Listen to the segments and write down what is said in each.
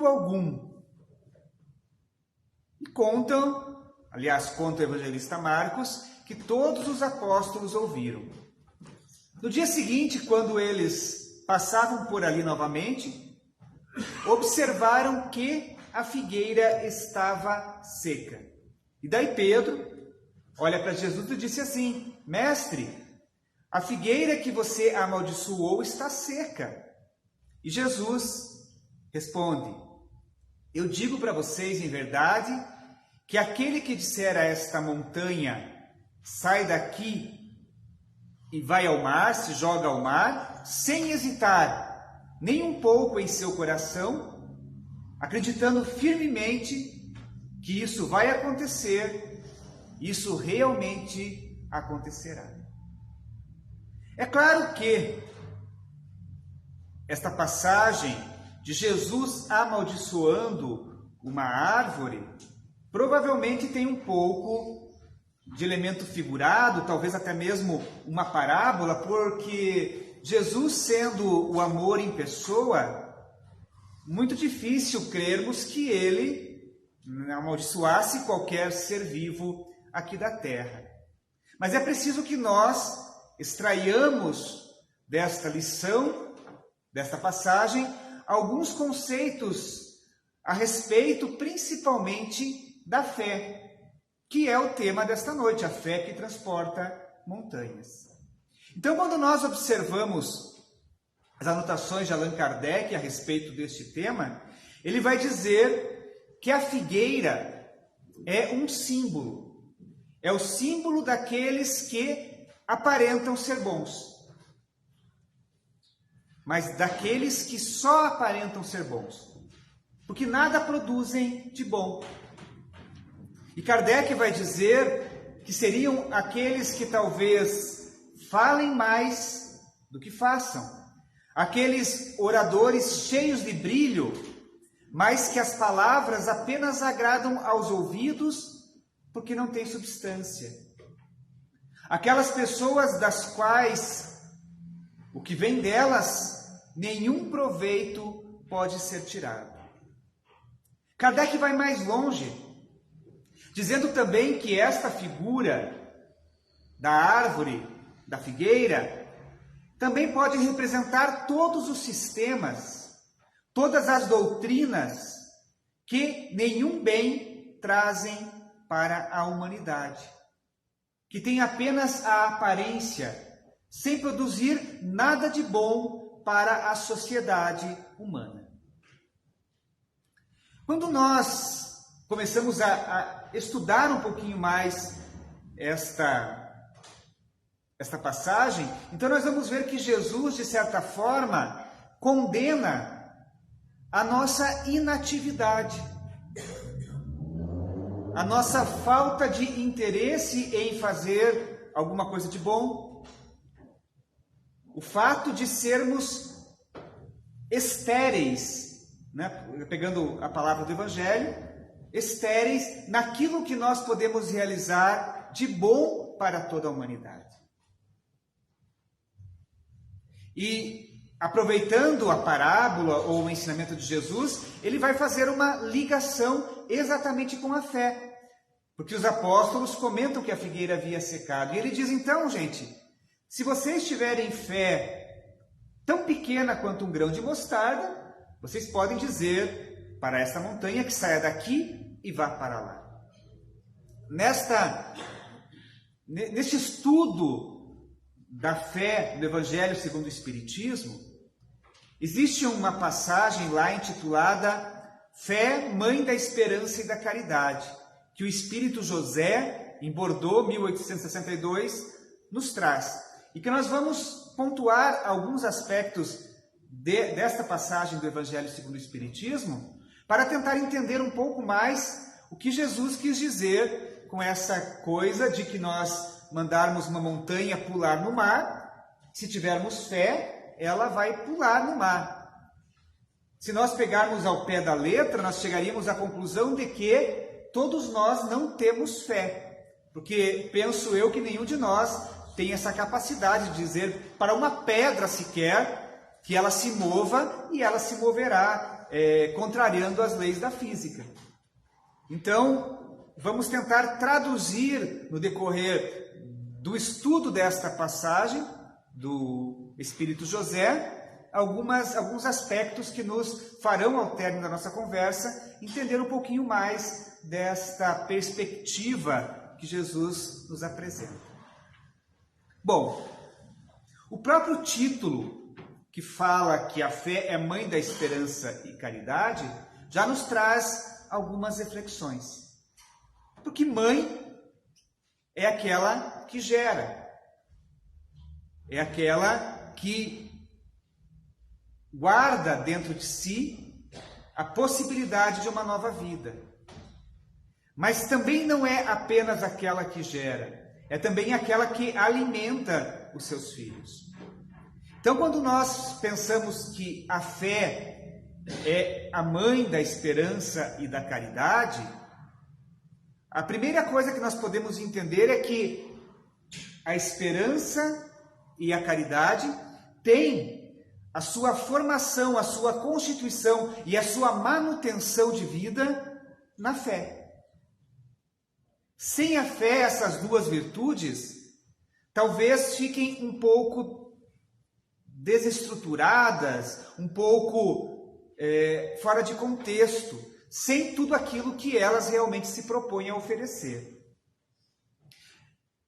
algum. E conta o evangelista Marcos, que todos os apóstolos ouviram. No dia seguinte, quando eles passavam por ali novamente, observaram que a figueira estava seca. E daí Pedro olha para Jesus e disse assim: Mestre, a figueira que você amaldiçoou está seca. E Jesus responde: Eu digo para vocês em verdade que aquele que disser a esta montanha, sai daqui e vai ao mar, se joga ao mar, sem hesitar nem um pouco em seu coração, acreditando firmemente que isso vai acontecer, isso realmente acontecerá. É claro que esta passagem de Jesus amaldiçoando uma árvore provavelmente tem um pouco de elemento figurado, talvez até mesmo uma parábola, porque Jesus, sendo o amor em pessoa, muito difícil crermos que ele amaldiçoasse qualquer ser vivo aqui da terra. Mas é preciso que nós extraiamos desta lição, desta passagem, alguns conceitos a respeito principalmente da fé, que é o tema desta noite, a fé que transporta montanhas. Então, quando nós observamos as anotações de Allan Kardec a respeito deste tema, ele vai dizer que a figueira é um símbolo. É o símbolo daqueles que aparentam ser bons, mas daqueles que só aparentam ser bons, porque nada produzem de bom. E Kardec vai dizer que seriam aqueles que talvez falem mais do que façam, aqueles oradores cheios de brilho, mas que as palavras apenas agradam aos ouvidos porque não têm substância. Aquelas pessoas das quais o que vem delas, nenhum proveito pode ser tirado. Kardec vai mais longe, dizendo também que esta figura da árvore, da figueira, também pode representar todos os sistemas, todas as doutrinas que nenhum bem trazem para a humanidade, que tem apenas a aparência, sem produzir nada de bom para a sociedade humana. Quando nós começamos a estudar um pouquinho mais esta passagem, então nós vamos ver que Jesus, de certa forma, condena a nossa inatividade, a nossa falta de interesse em fazer alguma coisa de bom, o fato de sermos estéreis, né? Pegando a palavra do Evangelho, estéreis naquilo que nós podemos realizar de bom para toda a humanidade. E aproveitando a parábola ou o ensinamento de Jesus, ele vai fazer uma ligação exatamente com a fé. Porque os apóstolos comentam que a figueira havia secado. E ele diz, então, gente, se vocês tiverem fé tão pequena quanto um grão de mostarda, vocês podem dizer para esta montanha que saia daqui e vá para lá. Neste estudo da fé do Evangelho segundo o Espiritismo, existe uma passagem lá intitulada Fé, Mãe da Esperança e da Caridade, que o Espírito José, em Bordeaux, 1862, nos traz. E que nós vamos pontuar alguns aspectos desta passagem do Evangelho segundo o Espiritismo, para tentar entender um pouco mais o que Jesus quis dizer com essa coisa de que nós mandarmos uma montanha pular no mar, se tivermos fé, ela vai pular no mar. Se nós pegarmos ao pé da letra, nós chegaríamos à conclusão de que todos nós não temos fé, porque penso eu que nenhum de nós tem essa capacidade de dizer para uma pedra sequer que ela se mova e ela se moverá contrariando as leis da física. Então, vamos tentar traduzir no decorrer do estudo desta passagem do Espírito José alguns aspectos que nos farão, ao término da nossa conversa, entender um pouquinho mais desta perspectiva que Jesus nos apresenta. Bom, o próprio título, que fala que a fé é mãe da esperança e caridade, já nos traz algumas reflexões. Porque mãe é aquela que gera, é aquela que guarda dentro de si a possibilidade de uma nova vida. Mas também não é apenas aquela que gera, é também aquela que alimenta os seus filhos. Então, quando nós pensamos que a fé é a mãe da esperança e da caridade, a primeira coisa que nós podemos entender é que a esperança e a caridade têm a sua formação, a sua constituição e a sua manutenção de vida na fé. Sem a fé, essas duas virtudes talvez fiquem um pouco desestruturadas, um pouco fora de contexto, sem tudo aquilo que elas realmente se propõem a oferecer.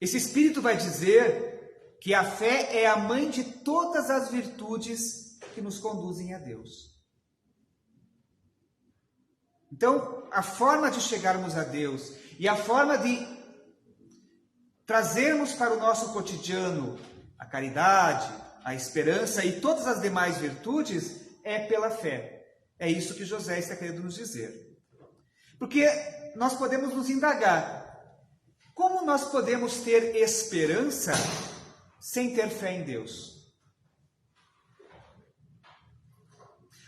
Esse Espírito vai dizer que a fé é a mãe de todas as virtudes que nos conduzem a Deus. Então, a forma de chegarmos a Deus e a forma de trazermos para o nosso cotidiano a caridade, a esperança e todas as demais virtudes é pela fé. É isso que José está querendo nos dizer. Porque nós podemos nos indagar: como nós podemos ter esperança sem ter fé em Deus?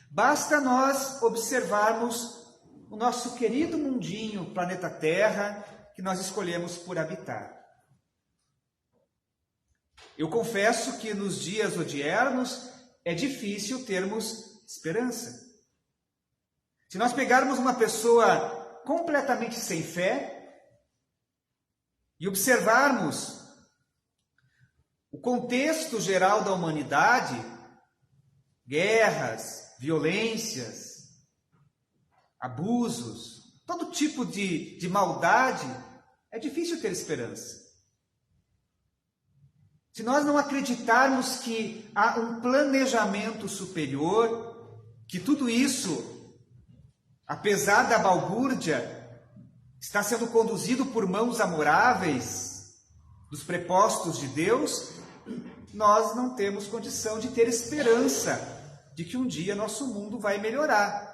Basta nós observarmos o nosso querido mundinho, planeta Terra, que nós escolhemos por habitar. Eu confesso que nos dias odiernos é difícil termos esperança. Se nós pegarmos uma pessoa completamente sem fé e observarmos o contexto geral da humanidade, guerras, violências, abusos, todo tipo de maldade, é difícil ter esperança. Se nós não acreditarmos que há um planejamento superior, que tudo isso, apesar da balbúrdia, está sendo conduzido por mãos amoráveis dos prepostos de Deus, nós não temos condição de ter esperança de que um dia nosso mundo vai melhorar.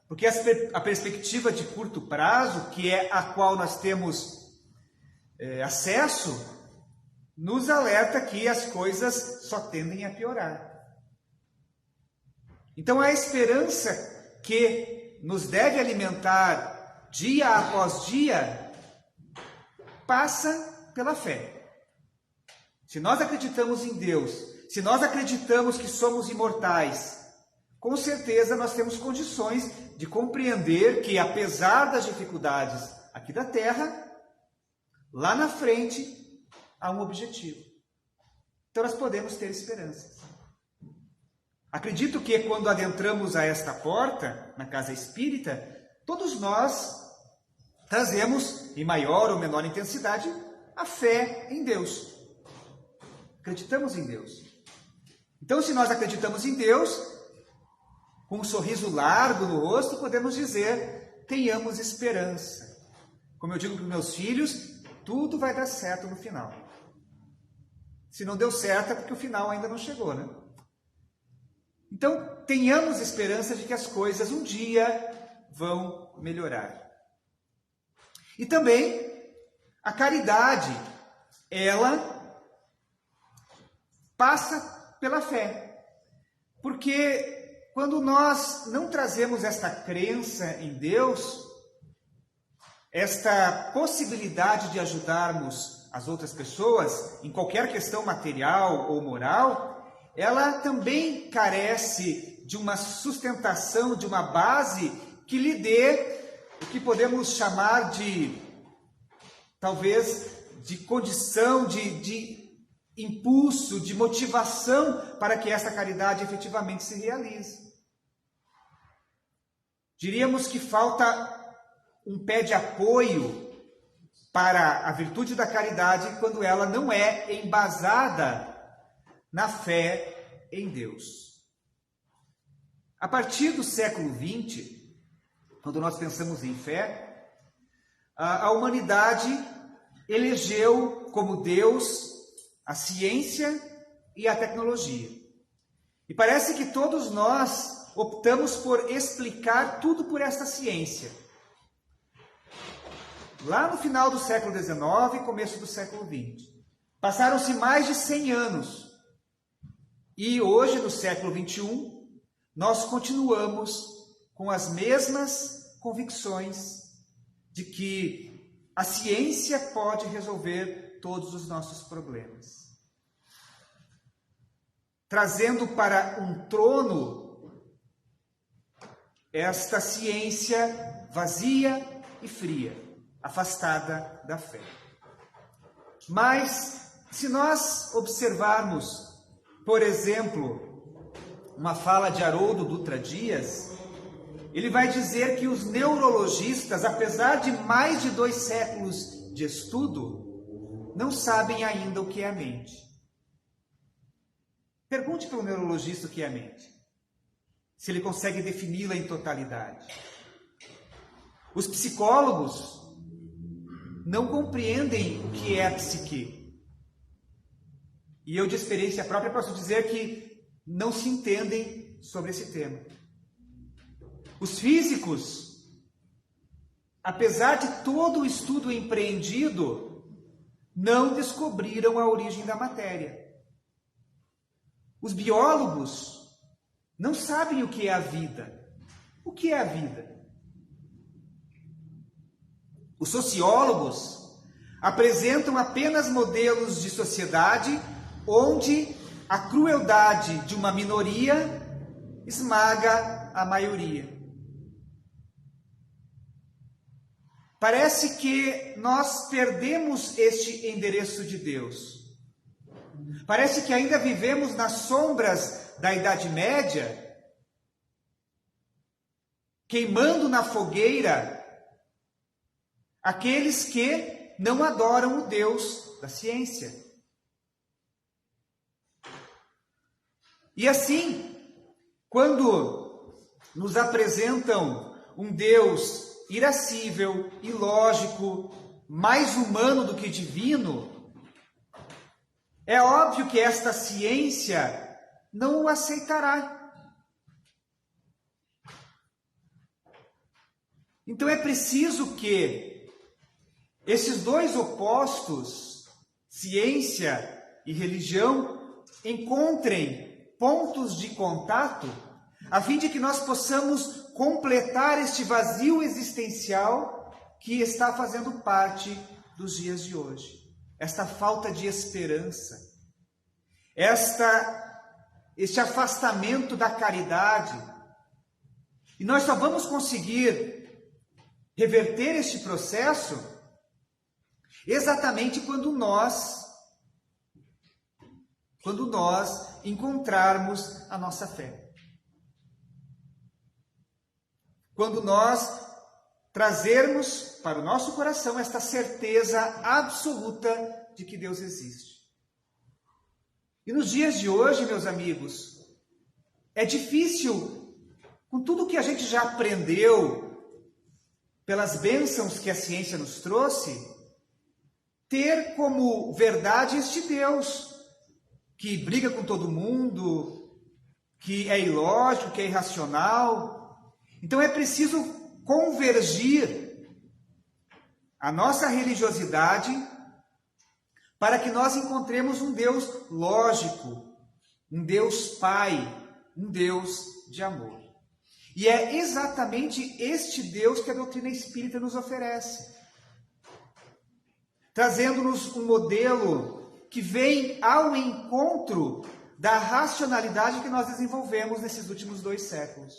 Porque a perspectiva de curto prazo, que é a qual nós temos acesso, nos alerta que as coisas só tendem a piorar. Então, a esperança que nos deve alimentar dia após dia passa pela fé. Se nós acreditamos em Deus, se nós acreditamos que somos imortais, com certeza nós temos condições de compreender que, apesar das dificuldades aqui da Terra, lá na frente há um objetivo. Então nós podemos ter esperanças. Acredito que quando adentramos a esta porta, na casa espírita, todos nós trazemos, em maior ou menor intensidade, a fé em Deus. Acreditamos em Deus. Então, se nós acreditamos em Deus, com um sorriso largo no rosto, podemos dizer: tenhamos esperança. Como eu digo para os meus filhos, tudo vai dar certo no final. Se não deu certo é porque o final ainda não chegou, né? Então, tenhamos esperança de que as coisas um dia vão melhorar. E também a caridade, ela passa pela fé. Porque quando nós não trazemos esta crença em Deus, esta possibilidade de ajudarmos as outras pessoas em qualquer questão material ou moral, ela também carece de uma sustentação, de uma base que lhe dê o que podemos chamar de, talvez, de condição, de impulso, de motivação para que essa caridade efetivamente se realize. Diríamos que falta um pé de apoio para a virtude da caridade quando ela não é embasada na fé em Deus. A partir do século XX, quando nós pensamos em fé, a humanidade elegeu como Deus a ciência e a tecnologia. E parece que todos nós optamos por explicar tudo por esta ciência. Lá no final do século XIX e começo do século XX. Passaram-se mais de 100 anos. E hoje, no século XXI, nós continuamos com as mesmas convicções de que a ciência pode resolver todos os nossos problemas. Trazendo para um trono esta ciência vazia e fria, afastada da fé. Mas, se nós observarmos, por exemplo, uma fala de Haroldo Dutra Dias, ele vai dizer que os neurologistas, apesar de mais de 2 séculos de estudo, não sabem ainda o que é a mente. Pergunte para o neurologista o que é a mente, se ele consegue defini-la em totalidade. Os psicólogos não compreendem o que é a psique. E eu, de experiência própria, posso dizer que não se entendem sobre esse tema. Os físicos, apesar de todo o estudo empreendido, não descobriram a origem da matéria. Os biólogos não sabem o que é a vida. O que é a vida? Os sociólogos apresentam apenas modelos de sociedade onde a crueldade de uma minoria esmaga a maioria. Parece que nós perdemos este endereço de Deus. Parece que ainda vivemos nas sombras da Idade Média, queimando na fogueira aqueles que não adoram o Deus da ciência. E assim, quando nos apresentam um Deus irascível, ilógico, mais humano do que divino, é óbvio que esta ciência não o aceitará. Então é preciso que esses dois opostos, ciência e religião, encontrem pontos de contato, a fim de que nós possamos completar este vazio existencial que está fazendo parte dos dias de hoje. Esta falta de esperança, este afastamento da caridade. E nós só vamos conseguir reverter este processo exatamente quando nós encontrarmos a nossa fé. Quando nós trazermos para o nosso coração esta certeza absoluta de que Deus existe. E nos dias de hoje, meus amigos, é difícil, com tudo que a gente já aprendeu, pelas bênçãos que a ciência nos trouxe, ter como verdade este Deus, que briga com todo mundo, que é ilógico, que é irracional. Então é preciso convergir a nossa religiosidade para que nós encontremos um Deus lógico, um Deus Pai, um Deus de amor. E é exatamente este Deus que a doutrina espírita nos oferece, trazendo-nos um modelo que vem ao encontro da racionalidade que nós desenvolvemos nesses últimos 2 séculos,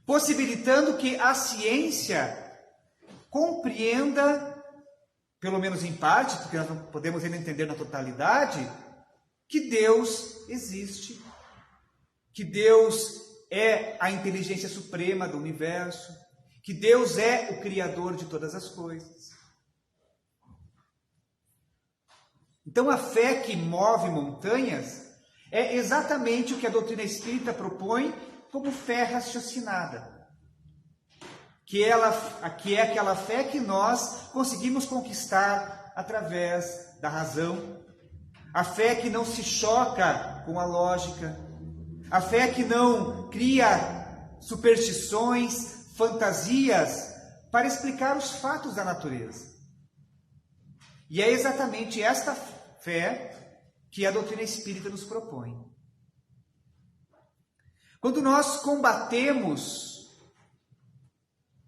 possibilitando que a ciência compreenda, pelo menos em parte, porque nós não podemos ainda entender na totalidade, que Deus existe, que Deus é a inteligência suprema do universo, que Deus é o Criador de todas as coisas. Então a fé que move montanhas é exatamente o que a doutrina espírita propõe como fé raciocinada. Que é aquela fé que nós conseguimos conquistar através da razão. A fé que não se choca com a lógica. A fé que não cria superstições, fantasias para explicar os fatos da natureza. E é exatamente esta fé que a doutrina espírita nos propõe. Quando nós combatemos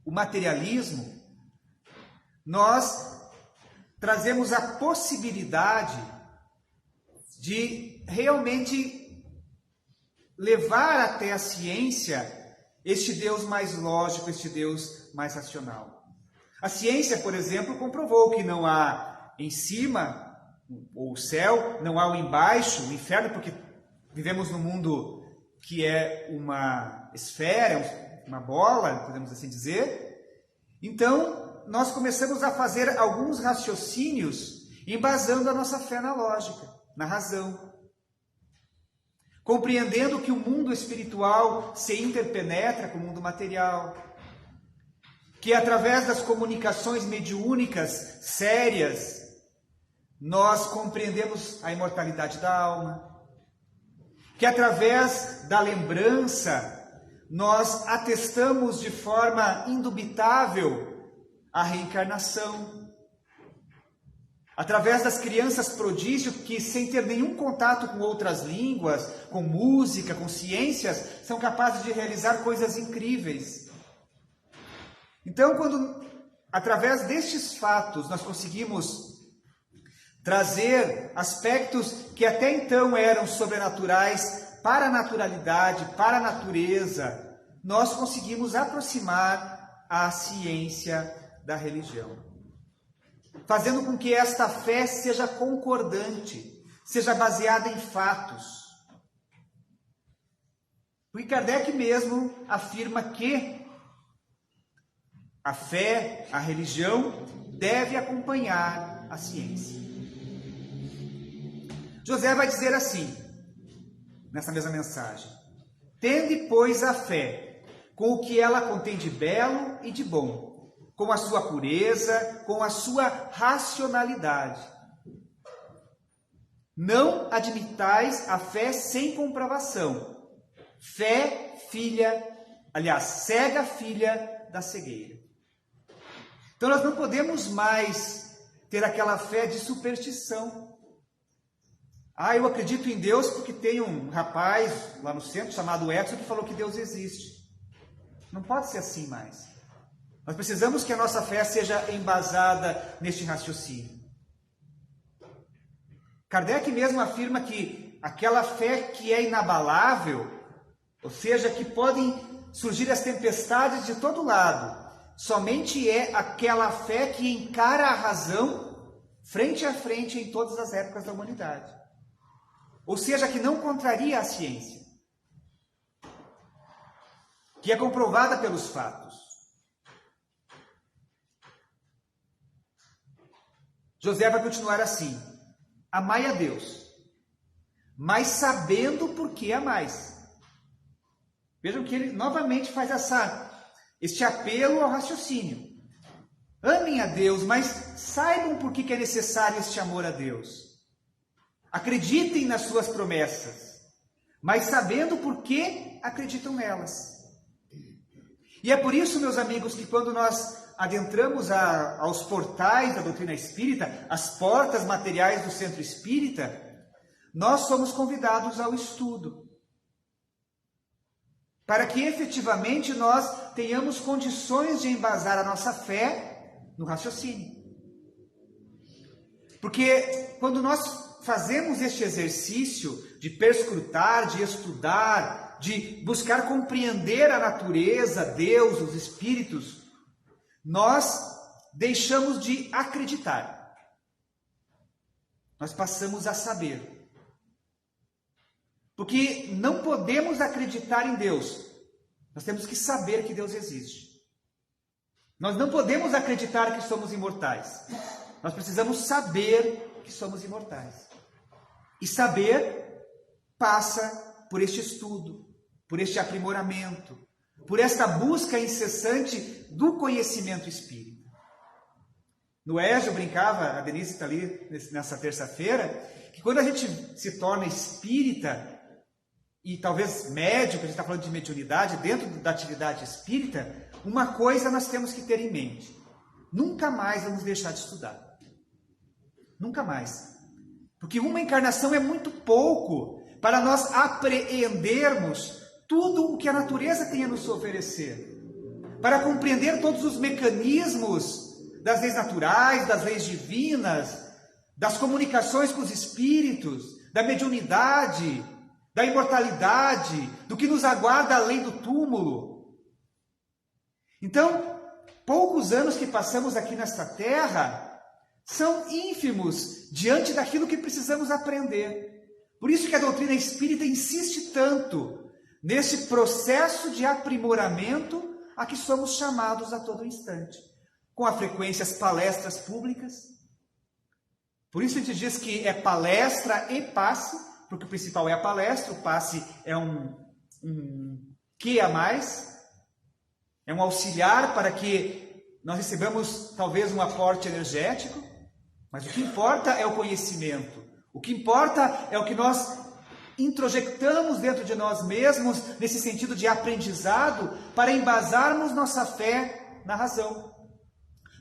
o materialismo, nós trazemos a possibilidade de realmente levar até a ciência este Deus mais lógico, este Deus mais racional. A ciência, por exemplo, comprovou que não há em cima o céu, não há o embaixo, o inferno, porque vivemos num mundo que é uma esfera, uma bola, podemos assim dizer. Então, nós começamos a fazer alguns raciocínios embasando a nossa fé na lógica, na razão. Compreendendo que o mundo espiritual se interpenetra com o mundo material, que através das comunicações mediúnicas sérias, nós compreendemos a imortalidade da alma, que através da lembrança, nós atestamos de forma indubitável a reencarnação. Através das crianças prodígio que, sem ter nenhum contato com outras línguas, com música, com ciências, são capazes de realizar coisas incríveis. Então, quando, através destes fatos, nós conseguimos trazer aspectos que até então eram sobrenaturais para a naturalidade, para a natureza, nós conseguimos aproximar a ciência da religião, fazendo com que esta fé seja concordante, seja baseada em fatos. Porque Kardec mesmo afirma que a fé, a religião, deve acompanhar a ciência. José vai dizer assim, nessa mesma mensagem: tende, pois, a fé, com o que ela contém de belo e de bom, com a sua pureza, com a sua racionalidade. Não admitais a fé sem comprovação. Fé, cega filha da cegueira. Então nós não podemos mais ter aquela fé de superstição. Eu acredito em Deus porque tem um rapaz lá no centro chamado Edson que falou que Deus existe. Não pode ser assim mais. Nós precisamos que a nossa fé seja embasada neste raciocínio. Kardec mesmo afirma que aquela fé que é inabalável, ou seja, que podem surgir as tempestades de todo lado, somente é aquela fé que encara a razão frente a frente em todas as épocas da humanidade. Ou seja, que não contraria a ciência, que é comprovada pelos fatos. José vai continuar assim: amai a Deus, mas sabendo por que amais. Vejam que ele novamente faz este apelo ao raciocínio. Amem a Deus, mas saibam por que é necessário este amor a Deus. Acreditem nas suas promessas, mas sabendo por que acreditam nelas. E é por isso, meus amigos, que quando nós adentramos aos portais da doutrina espírita, as portas materiais do centro espírita, nós somos convidados ao estudo, para que efetivamente nós tenhamos condições de embasar a nossa fé no raciocínio. Porque quando nós fazemos este exercício de perscrutar, de estudar, de buscar compreender a natureza, Deus, os espíritos, nós deixamos de acreditar. Nós passamos a saber. Porque não podemos acreditar em Deus. Nós temos que saber que Deus existe. Nós não podemos acreditar que somos imortais. Nós precisamos saber que somos imortais. E saber passa por este estudo, por este aprimoramento, por esta busca incessante do conhecimento espírita. No EJA eu brincava, a Denise está ali nessa terça-feira, que quando a gente se torna espírita, e talvez médico, a gente está falando de mediunidade, dentro da atividade espírita, uma coisa nós temos que ter em mente: nunca mais vamos deixar de estudar. Nunca mais. Porque uma encarnação é muito pouco para nós apreendermos tudo o que a natureza tem a nos oferecer. Para compreender todos os mecanismos das leis naturais, das leis divinas, das comunicações com os espíritos, da mediunidade, da imortalidade, do que nos aguarda além do túmulo. Então, poucos anos que passamos aqui nesta terra são ínfimos diante daquilo que precisamos aprender. Por isso que a doutrina espírita insiste tanto nesse processo de aprimoramento a que somos chamados a todo instante, com a frequência as palestras públicas. Por isso a gente diz que é palestra e passe, porque o principal é a palestra, o passe é um que a mais, é um auxiliar para que nós recebamos talvez um aporte energético, mas o que importa é o conhecimento, o que importa é o que nós introjectamos dentro de nós mesmos, nesse sentido de aprendizado, para embasarmos nossa fé na razão,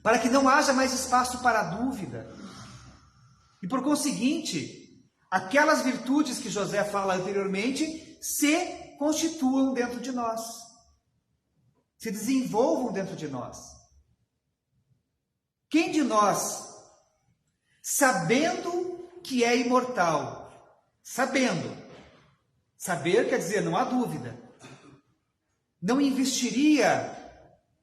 para que não haja mais espaço para a dúvida. E por conseguinte, aquelas virtudes que José fala anteriormente se constituam dentro de nós, se desenvolvam dentro de nós. Quem de nós, sabendo que é imortal, saber quer dizer não há dúvida, não investiria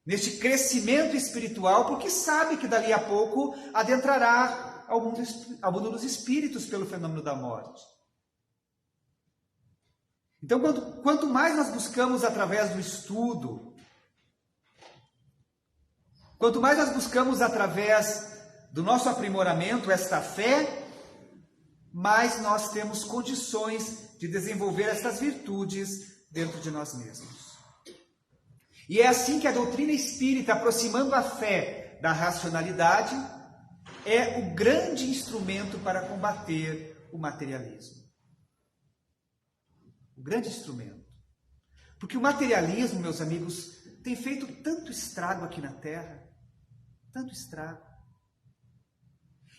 neste crescimento espiritual, porque sabe que dali a pouco adentrará ao mundo dos espíritos pelo fenômeno da morte. Então, quanto mais nós buscamos através do estudo, quanto mais nós buscamos através do nosso aprimoramento esta fé, mais nós temos condições de desenvolver estas virtudes dentro de nós mesmos. E é assim que a doutrina espírita, aproximando a fé da racionalidade, é o grande instrumento para combater o materialismo. O grande instrumento. Porque o materialismo, meus amigos, tem feito tanto estrago aqui na Terra, tanto estrago.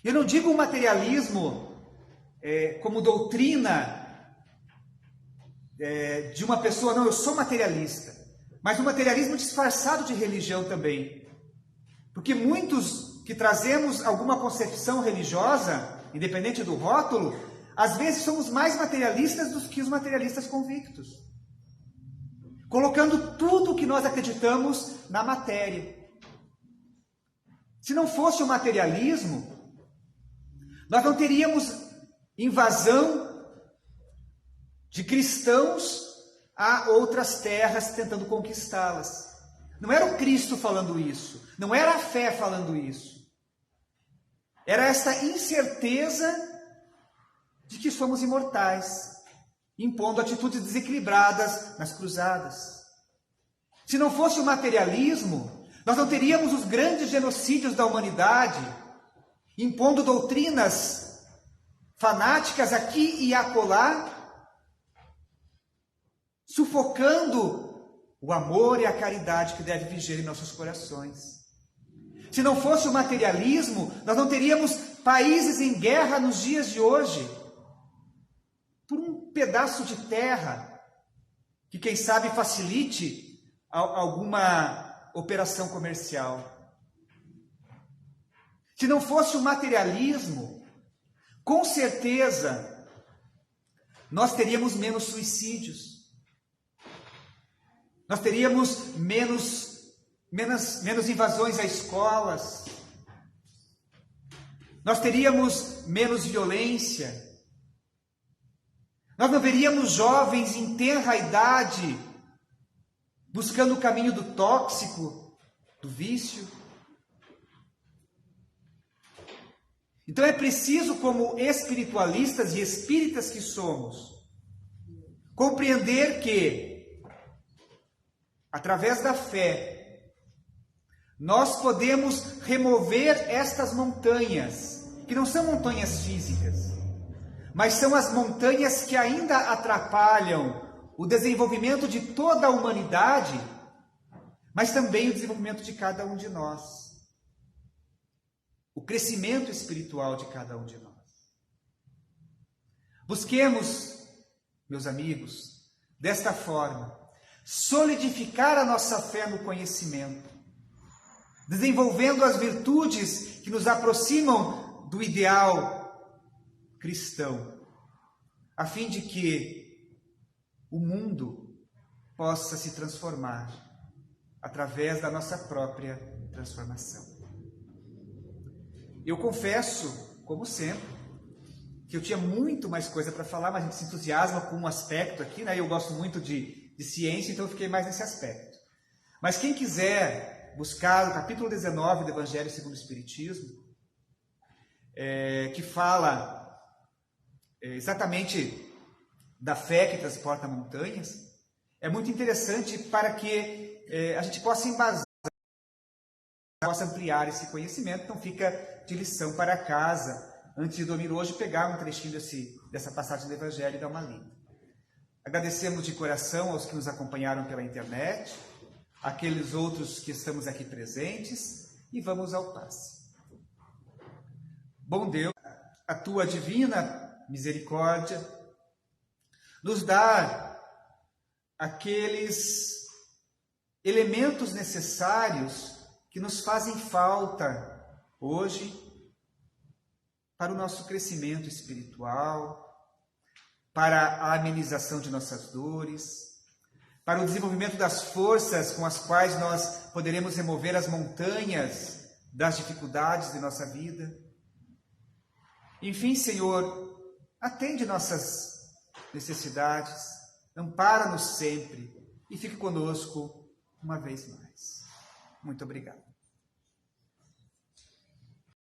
Eu não digo o materialismo como doutrina de uma pessoa, não, eu sou materialista, mas o materialismo disfarçado de religião também. Porque muitos que trazemos alguma concepção religiosa, independente do rótulo, às vezes somos mais materialistas do que os materialistas convictos, colocando tudo o que nós acreditamos na matéria. Se não fosse o materialismo, nós não teríamos invasão de cristãos a outras terras tentando conquistá-las. Não era o Cristo falando isso, não era a fé falando isso. Era esta incerteza de que somos imortais, impondo atitudes desequilibradas nas cruzadas. Se não fosse o materialismo, nós não teríamos os grandes genocídios da humanidade, impondo doutrinas fanáticas aqui e acolá, sufocando o amor e a caridade que deve viger em nossos corações. Se não fosse o materialismo, nós não teríamos países em guerra nos dias de hoje, por um pedaço de terra, que quem sabe facilite alguma operação comercial. Se não fosse o materialismo, com certeza nós teríamos menos suicídios. Nós teríamos menos invasões a escolas. Nós teríamos menos violência. Nós não veríamos jovens em tenra idade buscando o caminho do tóxico, do vício. Então é preciso, como espiritualistas e espíritas que somos, compreender que, através da fé, nós podemos remover estas montanhas, que não são montanhas físicas, mas são as montanhas que ainda atrapalham o desenvolvimento de toda a humanidade, mas também o desenvolvimento de cada um de nós. O crescimento espiritual de cada um de nós. Busquemos, meus amigos, desta forma, solidificar a nossa fé no conhecimento, desenvolvendo as virtudes que nos aproximam do ideal cristão, a fim de que o mundo possa se transformar através da nossa própria transformação. Eu confesso, como sempre, que eu tinha muito mais coisa para falar, mas a gente se entusiasma com um aspecto aqui, né? Eu gosto muito de ciência, então eu fiquei mais nesse aspecto. Mas quem quiser buscar o capítulo 19 do Evangelho segundo o Espiritismo, que fala exatamente da fé que transporta montanhas, é muito interessante para que a gente possa embasar, possa ampliar esse conhecimento. Então fica de lição para casa, antes de dormir hoje, pegar um trechinho dessa passagem do Evangelho e dar uma lida. Agradecemos de coração aos que nos acompanharam pela internet, aqueles outros que estamos aqui presentes, e vamos ao passe. Bom Deus, a tua divina misericórdia nos dá aqueles elementos necessários que nos fazem falta hoje para o nosso crescimento espiritual, para a amenização de nossas dores, para o desenvolvimento das forças com as quais nós poderemos remover as montanhas das dificuldades de nossa vida. Enfim, Senhor, atende nossas necessidades, ampara-nos sempre e fique conosco uma vez mais. Muito obrigado.